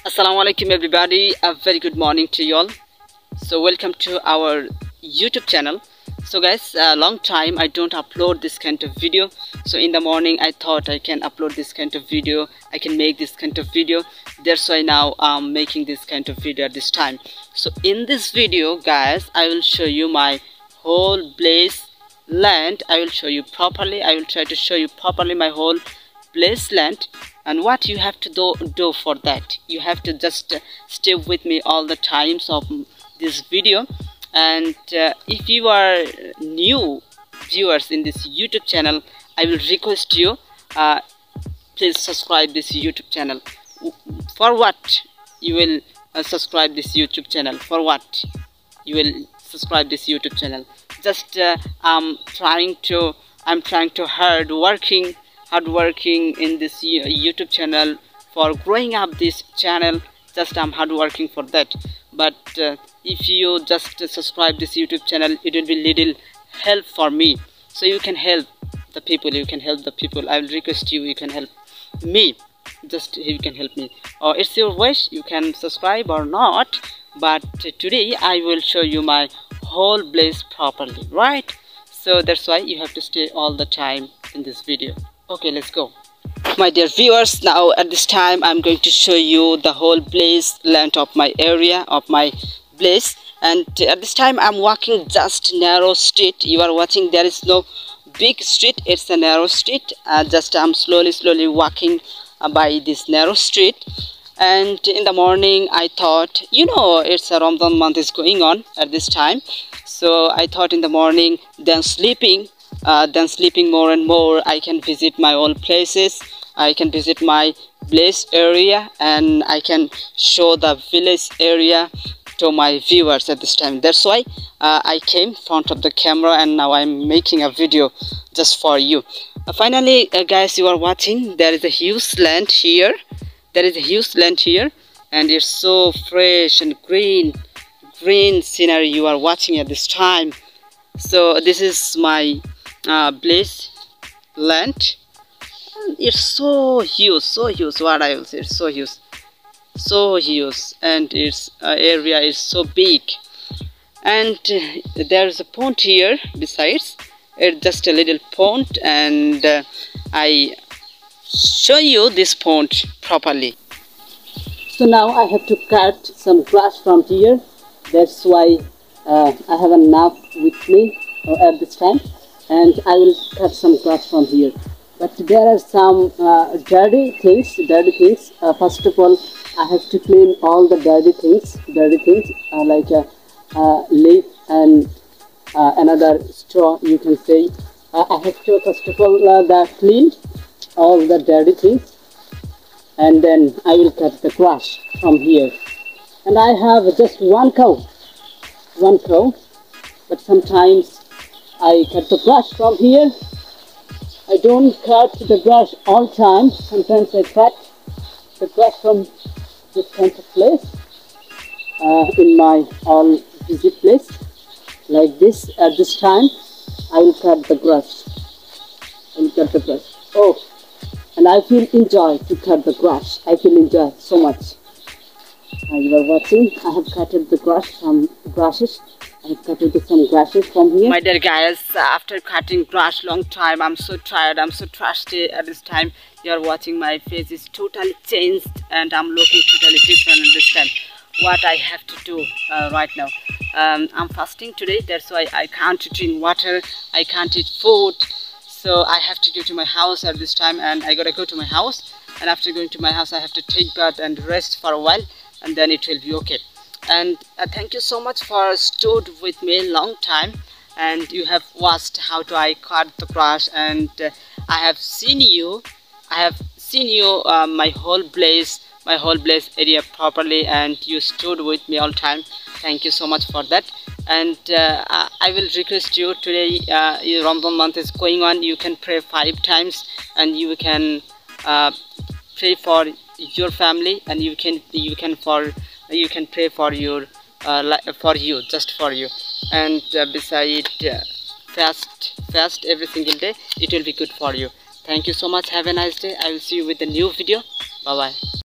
Assalamu alaikum everybody, a very good morning to you all. So welcome to our YouTube channel. So guys, a long time I don't upload this kind of video. So in the morning I thought I can upload this kind of video, I can make this kind of video. That's why now I'm making this kind of video at this time. So in this video guys, I will show you my whole place land. I will show you properly, I will try to show you properly my whole place land. And what you have to do for that, you have to just stay with me all the times of this video. And if you are new viewers in this YouTube channel, I will request you please subscribe this YouTube channel. For what you will subscribe this YouTube channel? For what you will subscribe this YouTube channel? Just I'm trying to hardworking in this YouTube channel for growing up this channel. Just I'm hardworking for that. But if you just subscribe this YouTube channel, it will be little help for me. So you can help the people. I will request you. You can help me. Just you can help me. Or it's your wish. You can subscribe or not. But today I will show you my whole place properly, right? So that's why you have to stay all the time in this video. Okay, let's go. My dear viewers, now at this time I'm going to show you the whole place land of my area, of my place. And at this time I'm walking just narrow street. You are watching, there is no big street, it's a narrow street. Just I'm slowly walking by this narrow street. And in the morning I thought, it's a Ramadan month is going on at this time. So I thought in the morning, then sleeping more and more, I can visit my old places, I can visit my place area, and I can show the village area to my viewers at this time. That's why I came in front of the camera, and now I'm making a video just for you. Finally guys, you are watching, there is a huge land here, and it's so fresh and green scenery you are watching at this time. So this is my place land. It's so huge, what I will say, it's so huge, and its area is so big. And there is a pond here besides, it's just a little pond, and I show you this pond properly. So now I have to cut some grass from here. That's why I have a knife with me at this time, and I will cut some grass from here. But there are some dirty things. First of all, I have to clean all the dirty things like a leaf and another straw, you can say. I have to first of all clean all the dirty things, and then I will cut the grass from here. And I have just one cow, but sometimes I cut the grass from here. I don't cut the grass all time. Sometimes I cut the grass from this kind of place in my all busy place like this. At this time I will cut the grass. Oh, and I feel enjoy to cut the grass. I feel enjoy so much. You are watching, I have cut the grass, some grasses. I have cut some grasses from here. My dear guys, after cutting grass long time, I'm so tired, I'm so thirsty at this time. You are watching, my face is totally changed and I'm looking totally different at this time. What I have to do right now, I'm fasting today. That's why I can't drink water, I can't eat food. So I have to go to my house at this time, and I gotta go to my house. And after going to my house, I have to take bath and rest for a while, and then it will be okay. And thank you so much for stood with me a long time, and you have watched how do I cut the grass, and I have seen you my whole place area properly, and you stood with me all time. Thank you so much for that. And I will request you today, Ramadan month is going on, you can pray 5 times, and you can pray for your family, and you can pray for your just for you. And beside fast every single day, it will be good for you. Thank you so much. Have a nice day. I will see you with a new video. Bye bye.